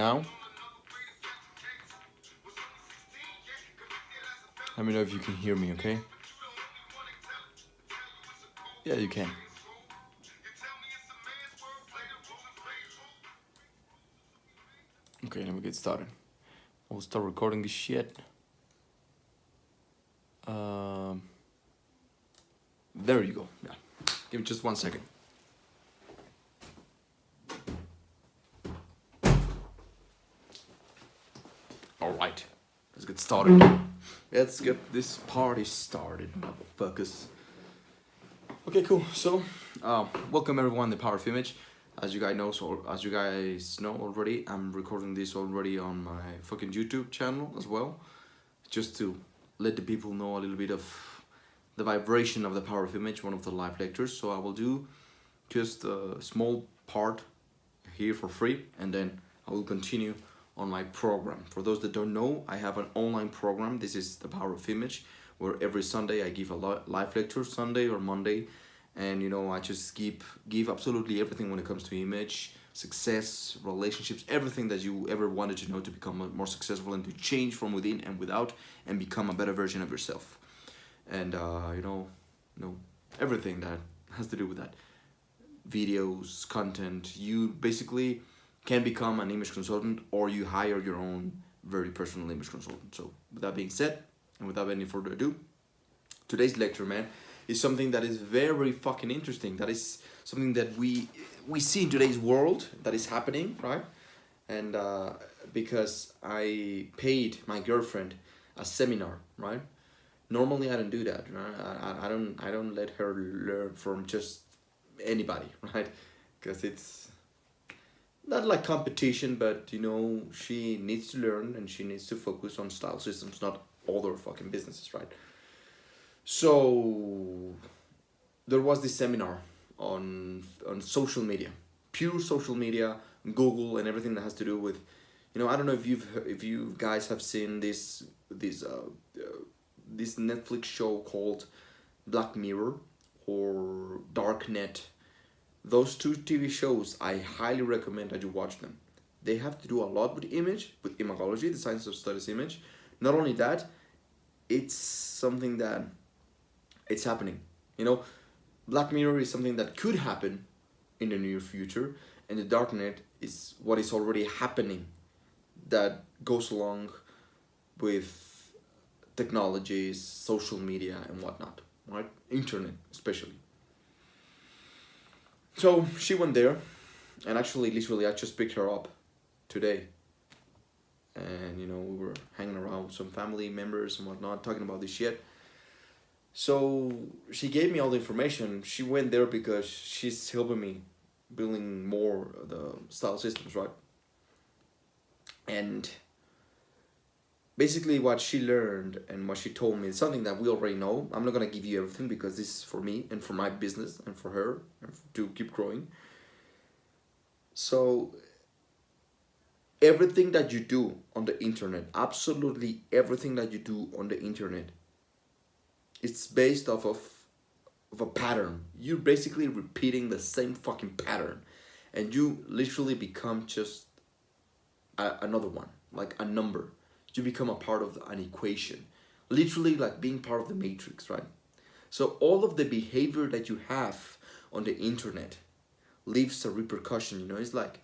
now. Let me know if you can hear me, okay? Yeah, you can. Okay, let me get started. I will start recording this shit. There you go. Yeah. Give me just 1 second. Alright. Let's get started. Let's get this party started, motherfuckers. Okay, cool. So, welcome everyone to Power of Image. As you guys know already, I'm recording this already on my fucking YouTube channel as well, just to let the people know a little bit of the vibration of the Power of Image, one of the live lectures. So I will do just a small part here for free, and then I will continue on my program. For those that don't know, I have an online program. This is the Power of Image, where every Sunday I give a live lecture, Sunday or Monday, and you know, I just give absolutely everything when it comes to image, success, relationships, everything that you ever wanted to know to become more successful and to change from within and without and become a better version of yourself. And you know, everything that has to do with that, videos, content. You basically can become an image consultant, or you hire your own very personal image consultant. So with that being said, and without any further ado, today's lecture, man, is something that is very fucking interesting. That is something that we see in today's world that is happening, right? And because I paid my girlfriend a seminar, right? Normally I don't do that, right? I don't let her learn from just anybody, right? Because it's not like competition, but you know, she needs to learn and she needs to focus on style systems, not other fucking businesses, right? So there was this seminar on social media, pure social media, Google, and everything that has to do with, you know, I don't know if you guys have seen this Netflix show called Black Mirror or Darknet. Those two TV shows, I highly recommend that you watch them. They have to do a lot with image, with imagology, the science of studies image. Not only that, it's something that it's happening. You know, Black Mirror is something that could happen in the near future, and the Darknet is what is already happening that goes along with technologies, social media, and whatnot, right? Internet, especially. So she went there, and actually, literally, I just picked her up today. And, you know, we were hanging around with some family members and whatnot, talking about this shit. So she gave me all the information. She went there because she's helping me building more the style systems, right? And basically what she learned and what she told me is something that we already know. I'm not going to give you everything because this is for me and for my business and for her and to keep growing. So everything that you do on the internet, absolutely everything that you do on the internet, it's based off of a pattern. You're basically repeating the same fucking pattern, and you literally become just another one, like a number. You become a part of an equation, literally like being part of the matrix, right? So all of the behavior that you have on the internet leaves a repercussion, you know, it's like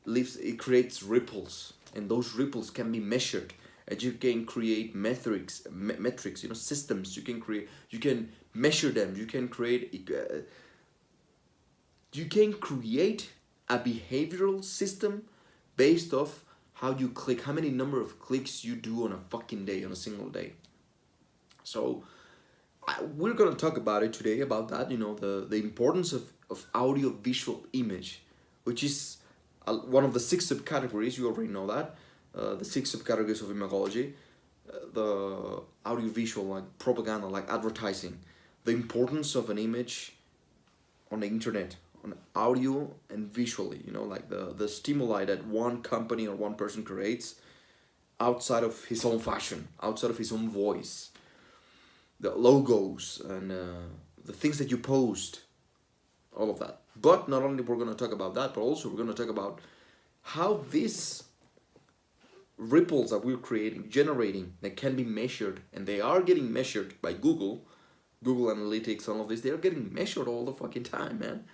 it creates ripples, and those ripples can be measured, and you can create metrics, you know, systems. You can measure them. You can create a behavioral system based off how you click, how many number of clicks you do on a fucking day, on a single day. So we're gonna talk about it today, about that, you know, the importance of audio visual image, which is one of the 6 subcategories. You already know that. The 6 subcategories of imagology, the audiovisual, like propaganda, like advertising, the importance of an image on the internet, on audio and visually, you know, like the stimuli that one company or one person creates outside of his own fashion, outside of his own voice, the logos and the things that you post, all of that. But not only we're going to talk about that, but also we're going to talk about how this ripples that we're creating, generating, that can be measured, and they are getting measured by Google Analytics, all of this, they are getting measured all the fucking time, man.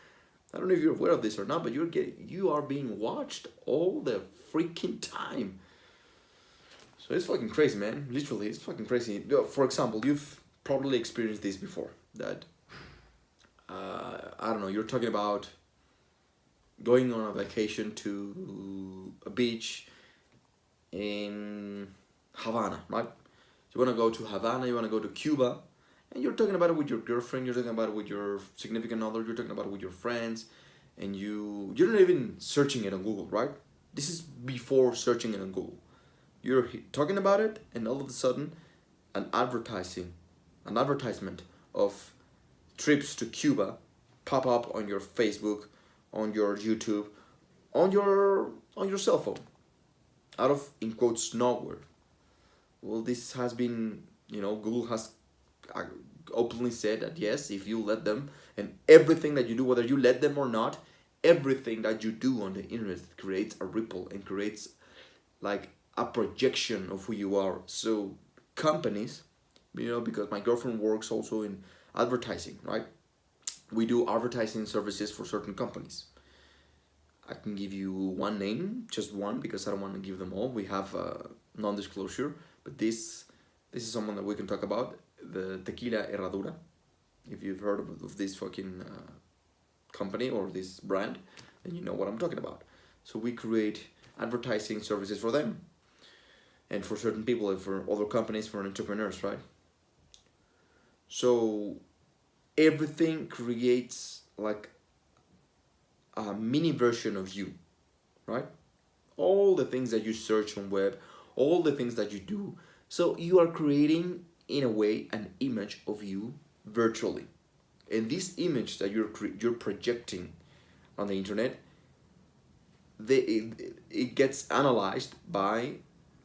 I don't know if you're aware of this or not, but you are being watched all the freaking time. So it's fucking crazy, man. Literally, it's fucking crazy. For example, you've probably experienced this before. That I don't know. You're talking about going on a vacation to a beach in Havana, right? You want to go to Havana. You want to go to Cuba, and you're talking about it with your girlfriend. You're talking about it with your significant other. You're talking about it with your friends, and you're not even searching it on Google, right? This is before searching it on Google. You're talking about it, and all of a sudden, an advertisement of trips to Cuba pop up on your Facebook, on your YouTube, on your cell phone, out of, in quotes, nowhere. Well, this has been, Google has openly said that yes, if you let them, and everything that you do, whether you let them or not, everything that you do on the internet creates a ripple and creates like a projection of who you are. So companies, because my girlfriend works also in advertising, right? We do advertising services for certain companies. I can give you one name, just one, because I don't want to give them all. We have non-disclosure, but this is someone that we can talk about, the Tequila Herradura. If you've heard of this fucking company or this brand, then you know what I'm talking about. So we create advertising services for them, and for certain people, and for other companies, for entrepreneurs, right? So everything creates like a mini version of you, right? All the things that you search on web, all the things that you do. So you are creating, in a way, an image of you virtually. And this image that you're projecting on the internet, it gets analyzed by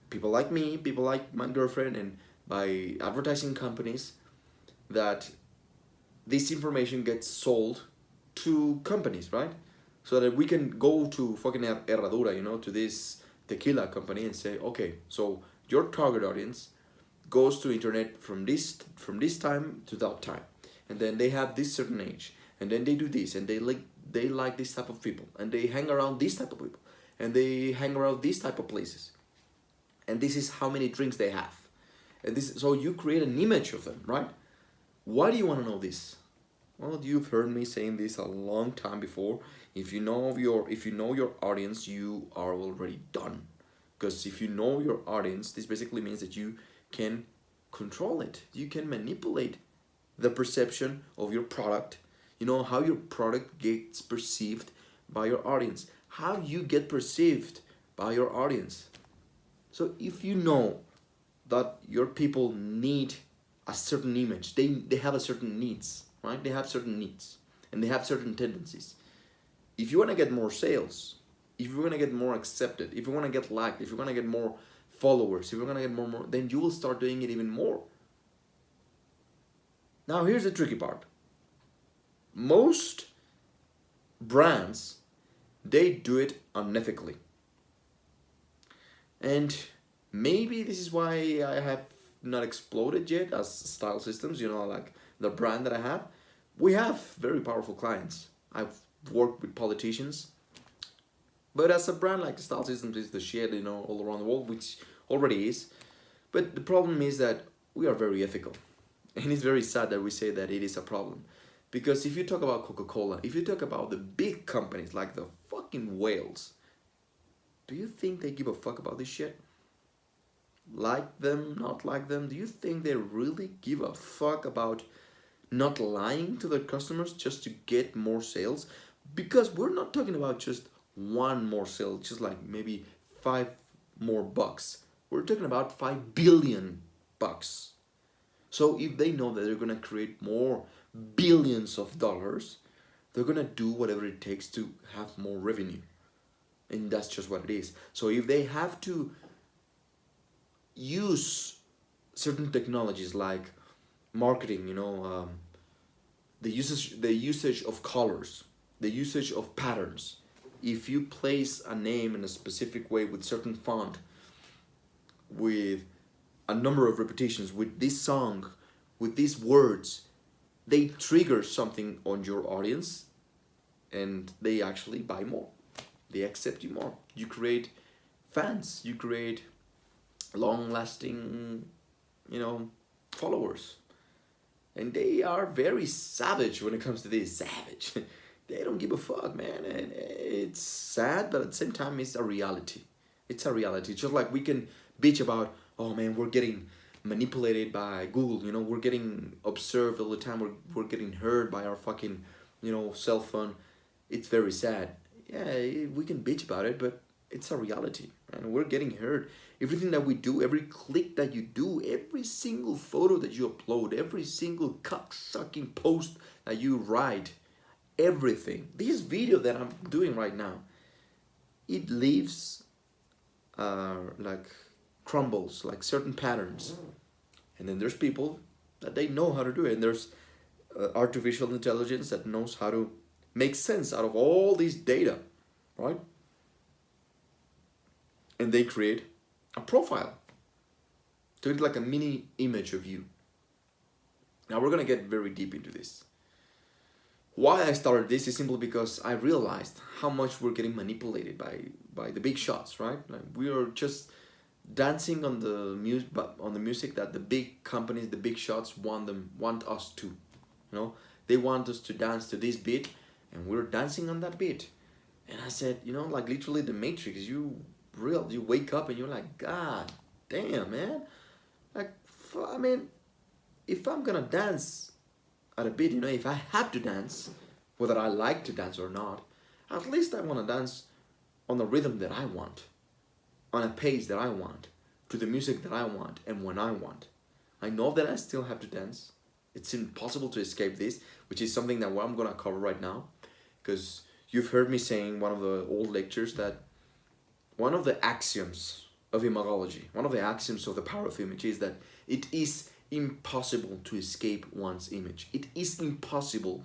people like me, people like my girlfriend, and by advertising companies, that this information gets sold to companies, right? So that we can go to fucking Herradura, to this tequila company and say, okay, so your target audience goes to internet from this time to that time, and then they have this certain age, and then they do this, and they like this type of people, and they hang around this type of people, and they hang around these type of places, and this is how many drinks they have, and so you create an image of them, right? Why do you want to know this? Well, you've heard me saying this a long time before. If you know your audience, you are already done. Because if you know your audience, this basically means that you can control it. You can manipulate the perception of your product. You know how your product gets perceived by your audience. How you get perceived by your audience. So if you know that your people need a certain image, they have a certain needs, right? They have certain needs and they have certain tendencies. If you want to get more sales, if you want to get more accepted, if you want to get liked, if you want to get more followers, if you're going to get more, then you will start doing it even more. Now here's the tricky part. Most brands, they do it unethically. And maybe this is why I have not exploded yet as Style Systems, like the brand that I have. We have very powerful clients. I've worked with politicians. But as a brand like Style Systems is the shit, all around the world, which already is. But the problem is that we are very ethical. And it's very sad that we say that it is a problem. Because if you talk about Coca-Cola, if you talk about the big companies like the fucking whales, do you think they give a fuck about this shit? Like them, not like them? Do you think they really give a fuck about not lying to their customers just to get more sales? Because we're not talking about just one more sale, just like maybe $5 more. We're talking about $5 billion. So if they know that they're gonna create more billions of dollars, they're gonna do whatever it takes to have more revenue. And that's just what it is. So if they have to use certain technologies like marketing, the usage of colors, the usage of patterns. If you place a name in a specific way with certain font, with a number of repetitions, with this song, with these words, they trigger something on your audience, and they actually buy more. They accept you more. You create fans. You create long-lasting, followers. And they are very savage when it comes to this. Savage. They don't give a fuck, man. And it's sad, but at the same time, it's a reality. It's a reality. Just like we can bitch about, oh man, we're getting manipulated by Google. We're getting observed all the time. We're getting heard by our fucking, cell phone. It's very sad. Yeah, we can bitch about it, but it's a reality, and we're getting heard. Everything that we do, every click that you do, every single photo that you upload, every single cock-sucking post that you write, everything. This video that I'm doing right now, it leaves like crumbles, like certain patterns. And then there's people that they know how to do it. And there's artificial intelligence that knows how to make sense out of all these data, right? And they create a profile to it, like a mini image of you. Now we're gonna get very deep into this. Why I started this is simply because I realized how much we're getting manipulated by the big shots, right? Like we are just dancing on the music that the big companies, the big shots want us to. They want us to dance to this beat, and we're dancing on that beat. And I said, like literally the Matrix, you wake up and you're like, God damn, man. Like, I mean, if I'm gonna dance at a beat, if I have to dance, whether I like to dance or not, at least I want to dance on the rhythm that I want, on a pace that I want, to the music that I want, and when I want. I know that I still have to dance. It's impossible to escape this, which is something that I'm gonna cover right now, because you've heard me saying one of the old lectures that one of the axioms of imagology, one of the axioms of the power of image is that it is impossible to escape one's image. It is impossible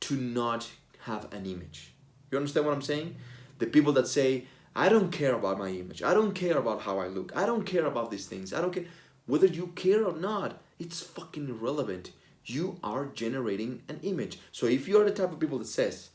to not have an image. You understand what I'm saying? The people that say, I don't care about my image. I don't care about how I look. I don't care about these things. I don't care. Whether you care or not, it's fucking irrelevant. You are generating an image. So if you're the type of people that says,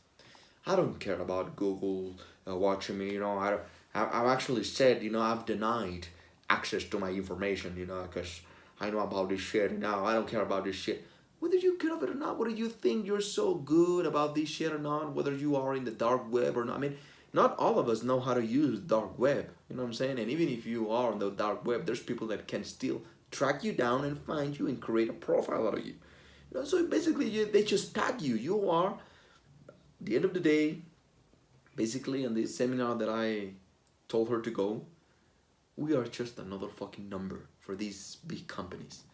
I don't care about Google watching me, I've actually said, I've denied access to my information, because I know about this shit, I don't care about this shit. Whether you care about it or not, whether you think you're so good about this shit or not, whether you are in the dark web or not. I mean, not all of us know how to use dark web, you know what I'm saying? And even if you are on the dark web, there's people that can still track you down and find you and create a profile out of you. So basically, they just tag you. You are, at the end of the day, basically in this seminar that I told her to go, we are just another fucking number for these big companies.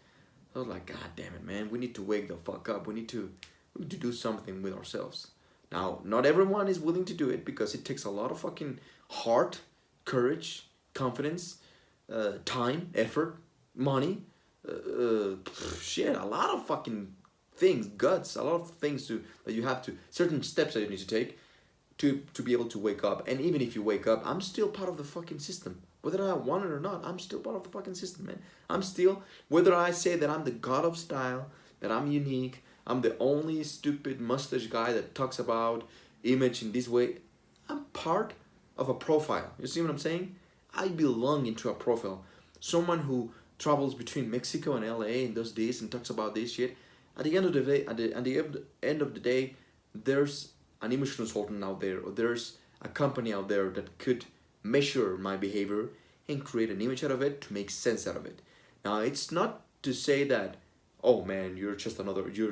I was like, God damn it, man, we need to wake the fuck up. We need to do something with ourselves. Now, not everyone is willing to do it because it takes a lot of fucking heart, courage, confidence, time, effort, money, a lot of fucking things, guts, a lot of things that you have to, certain steps that you need to take to be able to wake up. And even if you wake up, I'm still part of the fucking system. Whether I want it or not, I'm still part of the fucking system, man. I'm still, whether I say that I'm the god of style, that I'm unique, I'm the only stupid mustache guy that talks about image in this way, I'm part of a profile. You see what I'm saying? I belong into a profile. Someone who travels between Mexico and LA and does this and talks about this shit. At the end of the day, end of the day, there's an image consultant out there, or there's a company out there that could measure my behavior and create an image out of it to make sense out of it. Now, it's not to say that, oh man, you're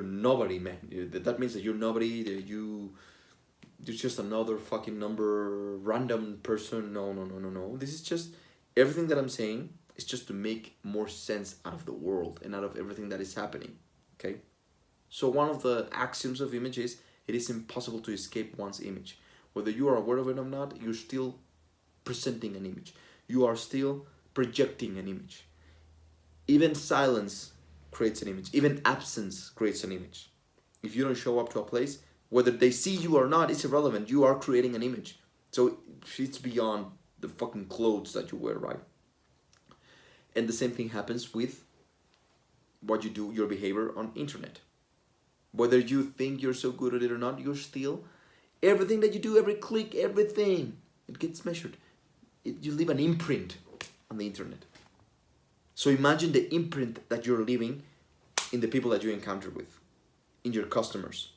nobody, man. That means that you're nobody, that you're just another fucking number, random person. No. This is just, everything that I'm saying is just to make more sense out of the world and out of everything that is happening, okay? So one of the axioms of image is, it is impossible to escape one's image. Whether you are aware of it or not, you're still presenting an image. You are still projecting an image. Even silence creates an image. Even absence creates an image. If you don't show up to a place, whether they see you or not, it's irrelevant. You are creating an image. So it's beyond the fucking clothes that you wear, right? And the same thing happens with what you do, your behavior on internet. Whether you think you're so good at it or not, you're still, everything that you do, every click, everything, it gets measured. You leave an imprint on the internet. So imagine the imprint that you're leaving in the people that you encounter with, in your customers,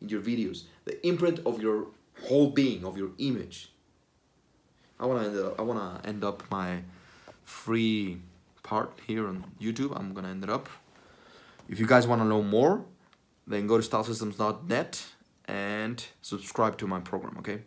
in your videos, the imprint of your whole being, of your image. I wanna end up my free part here on YouTube. I'm gonna end it up. If you guys wanna know more, then go to stylesystems.net and subscribe to my program, okay?